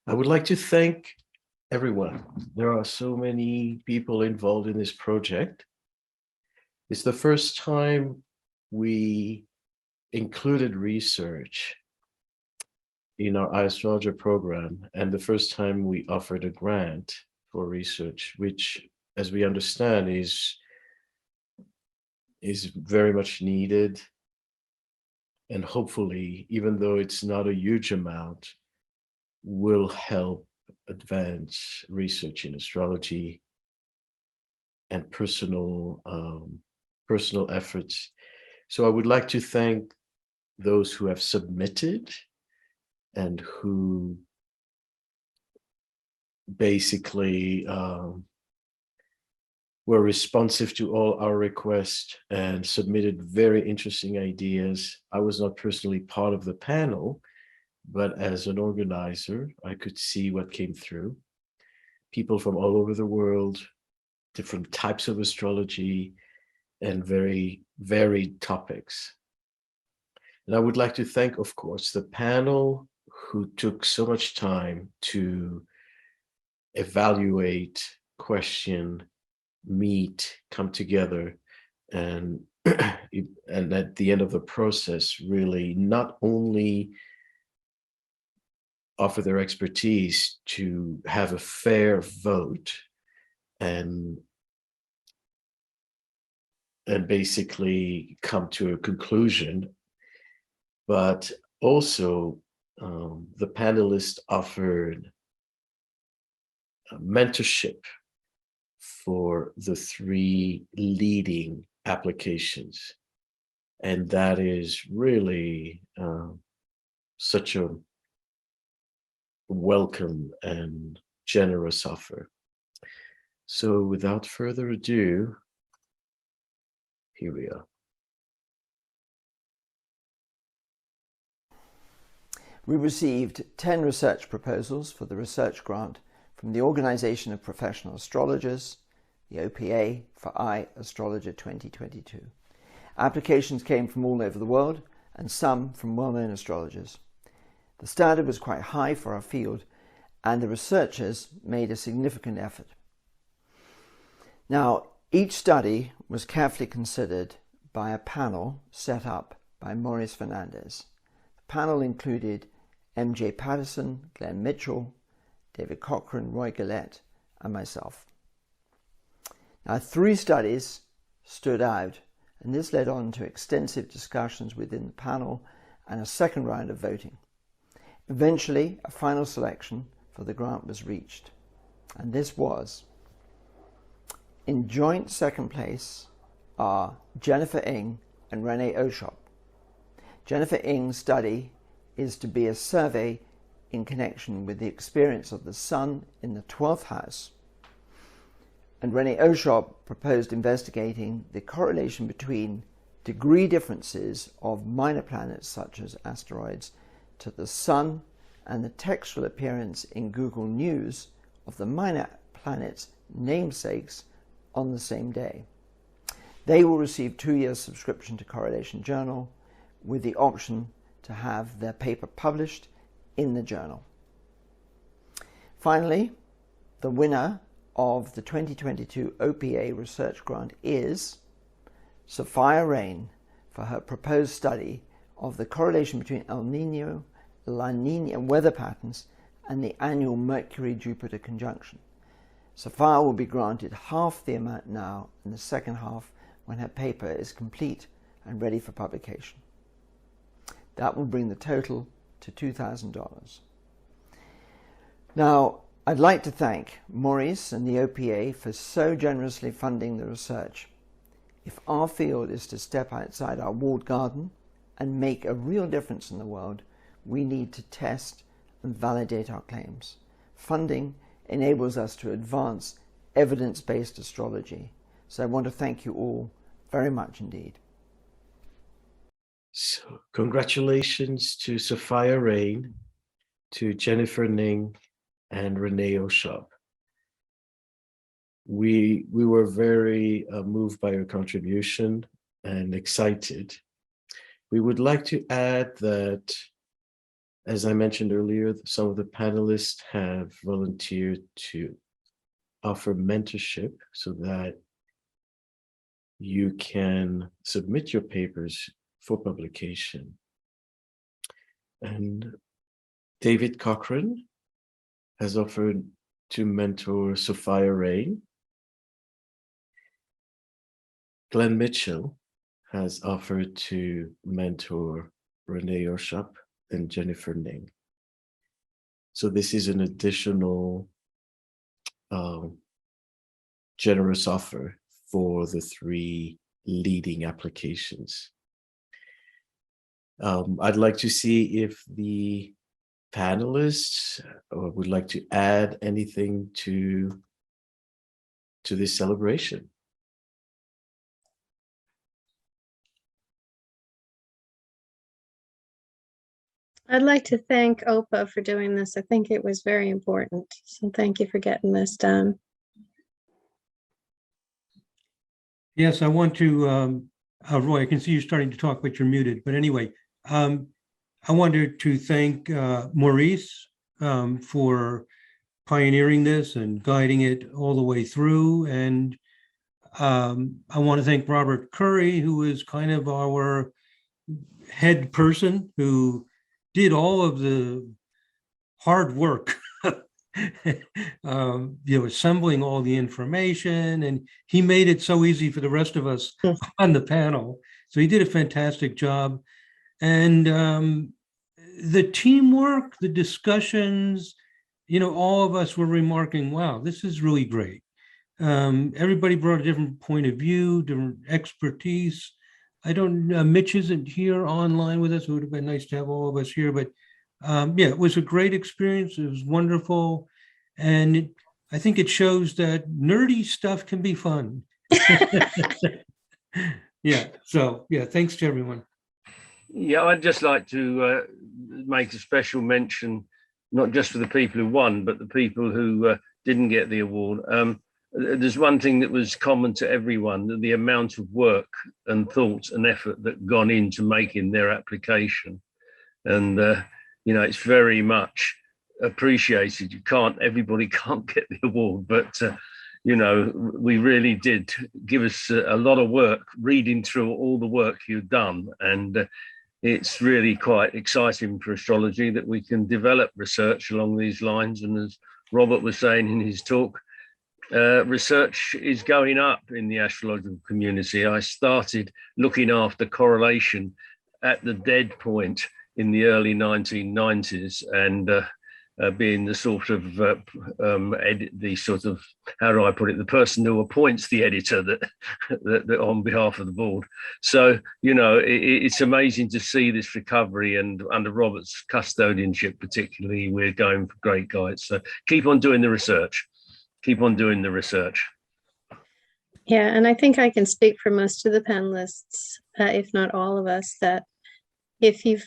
I would like to thank everyone. There are so many people involved in this project. It's the first time we included research in our I-Astrologer program, and the first time we offered a grant for research, which, as we understand, is very much needed. And hopefully, even though it's not a huge amount, will help advance research in astrology and personal efforts. So I would like to thank those who have submitted and who basically were responsive to all our requests and submitted very interesting ideas. I was not personally part of the panel, but as an organizer, I could see what came through. People from all over the world, different types of astrology, and very varied topics. And I would like to thank, of course, the panel who took so much time to evaluate, question, meet, come together, and and at the end of the process, really not only offer their expertise to have a fair vote and basically come to a conclusion, but also the panelists offered mentorship for the 3 leading applications. And that is really such a welcome and generous offer. So without further ado, here we are. We received 10 research proposals for the research grant from the Organization of Professional Astrologers, the OPA, for I-Astrologer 2022. Applications came from all over the world and some from well-known astrologers. The standard was quite high for our field, and the researchers made a significant effort. Now, each study was carefully considered by a panel set up by Maurice Fernandez. The panel included M.J. Patterson, Glenn Mitchell, David Cochran, Roy Gillette, and myself. Now, 3 studies stood out, and this led on to extensive discussions within the panel and a second round of voting. Eventually, a final selection for the grant was reached, and this was: in joint second place are Jennifer Ng and Renee Oshop. Jennifer Ng's study is to be a survey in connection with the experience of the Sun in the 12th house, and Renee Oshop proposed investigating the correlation between degree differences of minor planets such as asteroids to the Sun and the textual appearance in Google News of the minor planets' namesakes on the same day. They will receive 2 years subscription to Correlation Journal with the option to have their paper published in the journal. Finally, the winner of the 2022 OPA research grant is Sophia Rain for her proposed study of the correlation between El Nino, La Nina weather patterns and the annual Mercury-Jupiter conjunction. Sophia will be granted half the amount now and the second half when her paper is complete and ready for publication. That will bring the total to $2,000. Now, I'd like to thank Maurice and the OPA for so generously funding the research. If our field is to step outside our walled garden and make a real difference in the world, we need to test and validate our claims. Funding enables us to advance evidence-based astrology. So I want to thank you all very much indeed. So congratulations to Sophia Rain, to Jennifer Ng, and Renee Oshop. We were very moved by your contribution and excited. We would like to add that As I mentioned earlier, some of the panelists have volunteered to offer mentorship so that you can submit your papers for publication. And David Cochran has offered to mentor Sophia Rain. Glenn Mitchell has offered to mentor Renee Urshap and Jennifer Ning. So this is an additional generous offer for the 3 leading applications. I'd like to see if the panelists would like to add anything to this celebration. I'd like to thank OPA for doing this. I think it was very important. So thank you for getting this done. Yes, I want to, Roy, I can see you starting to talk, but you're muted. But anyway, I wanted to thank Maurice for pioneering this and guiding it all the way through. And I want to thank Robert Curry, who is kind of our head person who did all of the hard work, assembling all the information, and he made it so easy for the rest of us on the panel. So he did a fantastic job. And the teamwork, the discussions, all of us were remarking, wow, this is really great. Everybody brought a different point of view, different expertise. Mitch isn't here online with us. It would have been nice to have all of us here, but it was a great experience. It was wonderful. And I think it shows that nerdy stuff can be fun. Thanks to everyone. Yeah, I'd just like to make a special mention, not just for the people who won, but the people who didn't get the award. There's one thing that was common to everyone, the amount of work and thought and effort that gone into making their application. And, it's very much appreciated. Everybody can't get the award, but, we really did give us a lot of work reading through all the work you've done. And it's really quite exciting for astrology that we can develop research along these lines. And as Robert was saying in his talk, research is going up in the astrological community. I started looking after correlation at the dead point in the early 1990s, and being the sort of how do I put it, the person who appoints the editor that on behalf of the board. So it's amazing to see this recovery, and under Robert's custodianship particularly, we're going for great guides. So keep on doing the research. Keep on doing the research. Yeah, and I think I can speak for most of the panelists, if not all of us, that if you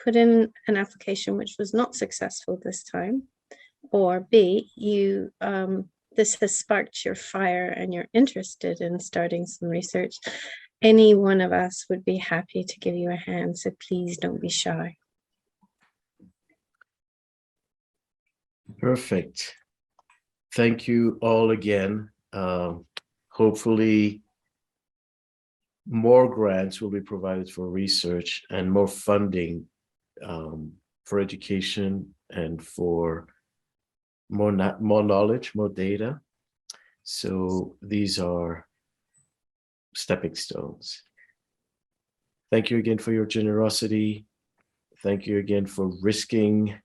put in an application which was not successful this time, or B, this has sparked your fire and you're interested in starting some research, any one of us would be happy to give you a hand. So please don't be shy. Perfect. Thank you all again. Hopefully more grants will be provided for research and more funding for education and for more knowledge, more data. So these are stepping stones. Thank you again for your generosity. Thank you again for risking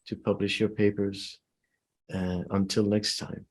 to publish your papers. Until next time.